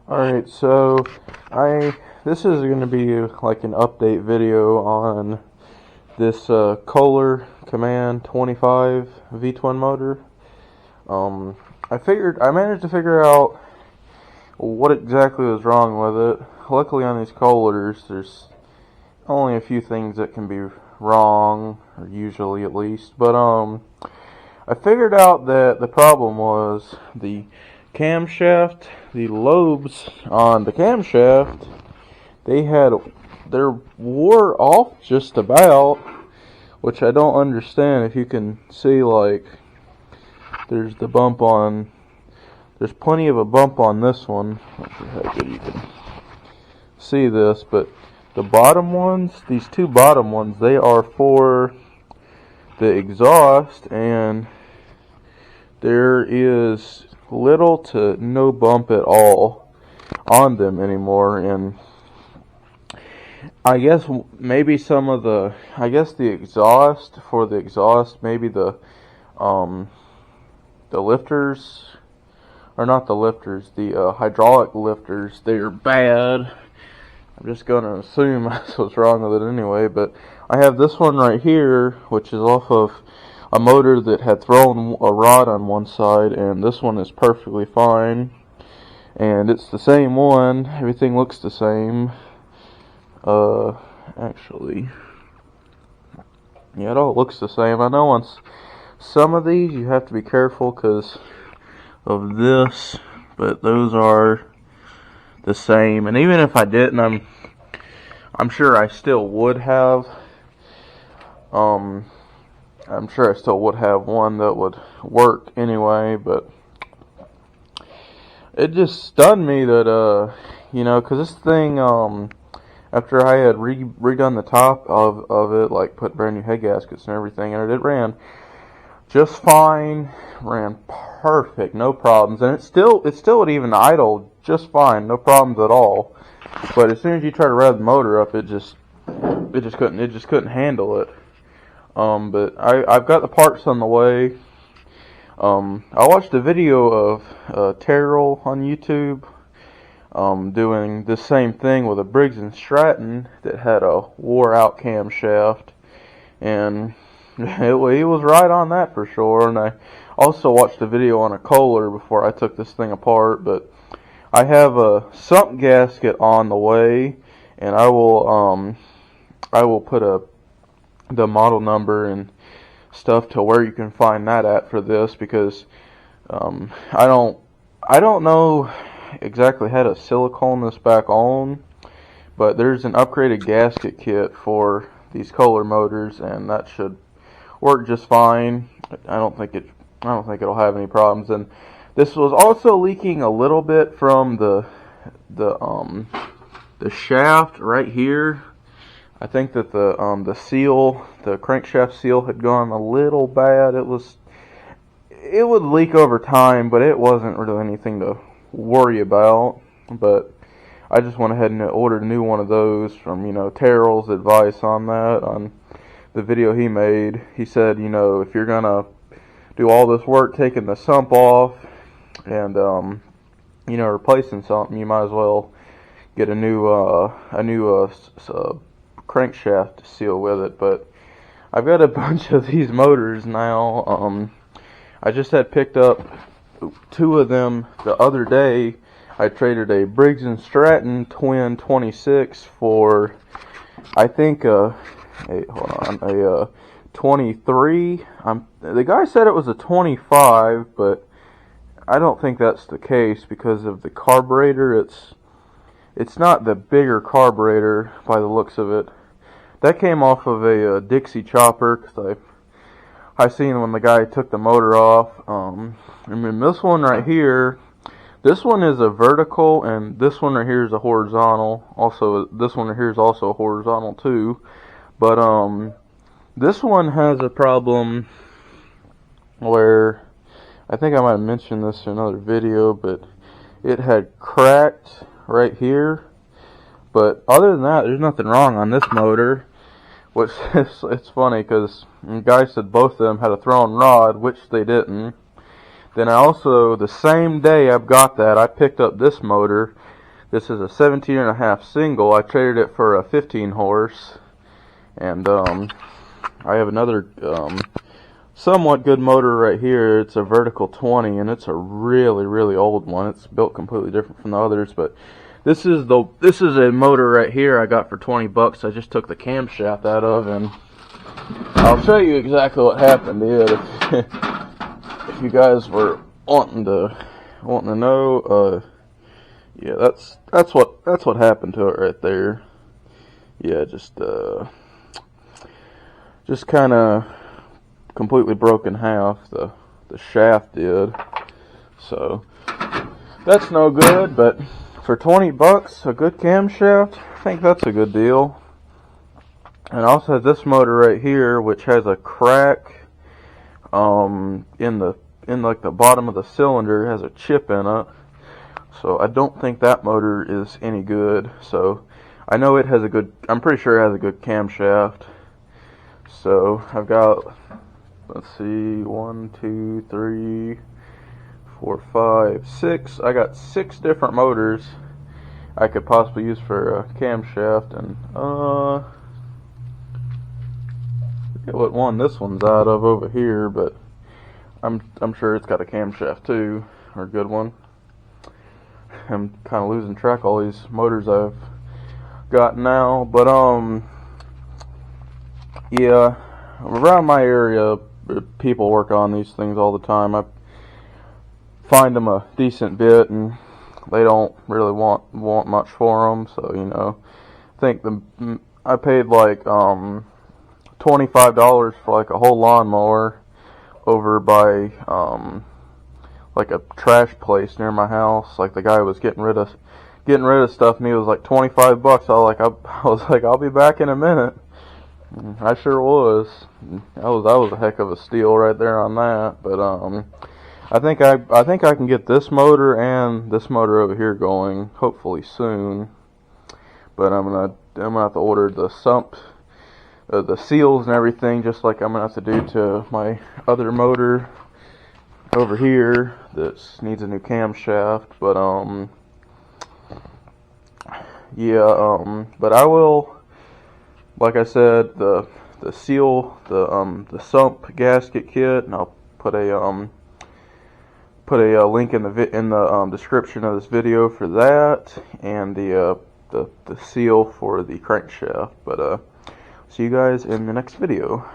Alright, so this is going to be like an update video on this Kohler Command 25 V-twin motor. I managed to figure out what exactly was wrong with it. Luckily on these Kohlers, there's only a few things that can be wrong, or usually at least, but I figured out that the problem was the camshaft, the lobes on the camshaft, they're wore off just about, which I don't understand. If you can see, like, there's plenty of a bump on this one. Not sure how good you can see this, but the bottom ones, these two bottom ones, they are for the exhaust, and there is little to no bump at all on them anymore. And I guess maybe the exhaust, for the exhaust, maybe the lifters, or not the lifters, the hydraulic lifters, they're bad. I'm just going to assume that's what's wrong with it anyway, but I have this one right here, which is off of a motor that had thrown a rod on one side, and this one is perfectly fine, and it's the same one. Everything looks the same. Actually, yeah, it all looks the same. I know on some of these you have to be careful because of this, but those are the same. And even if I didn't, I'm sure I still would have one that would work anyway. But it just stunned me that because this thing, after I had redone the top of it, like put brand new head gaskets and everything in it, it ran just fine, ran perfect, no problems, and it still would even idle just fine, no problems at all. But as soon as you try to rev the motor up, it just couldn't handle it. But I've got the parts on the way. I watched a video of Terrell on YouTube doing the same thing with a Briggs & Stratton that had a wore out camshaft, and he was right on that for sure. And I also watched a video on a Kohler before I took this thing apart. But I have a sump gasket on the way, and I will put the model number and stuff to where you can find that at for this, because I don't know exactly how to silicone this back on, but there's an upgraded gasket kit for these Kohler motors, and that should work just fine. I don't think it'll have any problems. And this was also leaking a little bit from the shaft right here. I think that the seal, the crankshaft seal, had gone a little bad. It would leak over time, but it wasn't really anything to worry about. But I just went ahead and ordered a new one of those from, Terrell's advice on that, on the video he made. He said, if you're gonna do all this work taking the sump off and replacing something, you might as well get a new crankshaft to seal with it. But I've got a bunch of these motors now. I just had picked up two of them the other day. I traded a Briggs & Stratton twin 26 for, I think, a 23. The guy said it was a 25, but I don't think that's the case because of the carburetor. It's not the bigger carburetor by the looks of it. That came off of a Dixie chopper, because I seen when the guy took the motor off. And this one right here, this one is a vertical, and this one right here is a horizontal. Also, this one right here is also a horizontal too. But this one has a problem where, I think I might have mentioned this in another video, but it had cracked right here. But other than that, there's nothing wrong on this motor. Which it's funny because the guy said both of them had a thrown rod, which they didn't. Then I also, the same day I've got that, I picked up this motor, This is a 17.5 single. I traded it for a 15 horse, and I have another somewhat good motor right here. It's a vertical 20, and it's a really old one. It's built completely different from the others, but this is a motor right here I got for 20 bucks. I just took the camshaft out of, and I'll show you exactly what happened to it if you guys were wanting to know. Yeah, that's what happened to it right there. Yeah, just kind of completely broke in half. The shaft did. So that's no good. But for 20 bucks, a good camshaft, I think that's a good deal. And also has this motor right here, which has a crack in like the bottom of the cylinder. It has a chip in it. So I don't think that motor is any good. So I know it has a good, I'm pretty sure it has a good camshaft. So I've got, let's see, 1, 2, 3, 4, 5, 6. I got 6 different motors I could possibly use for a camshaft, and forget what one this one's out of over here, but I'm sure it's got a camshaft too, or a good one. I'm kind of losing track of all these motors I've got now, but yeah, around my area, people work on these things all the time. I find them a decent bit, and they don't really want much for them. So I think I paid like $25 for like a whole lawnmower over by like a trash place near my house. Like the guy was getting rid of stuff, and he was like 25 bucks. I was like, I'll be back in a minute. I sure was. That was a heck of a steal right there on that. But I think I can get this motor and this motor over here going hopefully soon. But I'm gonna have to order the sump, the seals and everything, just like I'm gonna have to do to my other motor over here that needs a new camshaft. But yeah, but I will. Like I said, the seal, the sump gasket kit, and I'll put a link in the description of this video for that, and the seal for the crankshaft. But see you guys in the next video.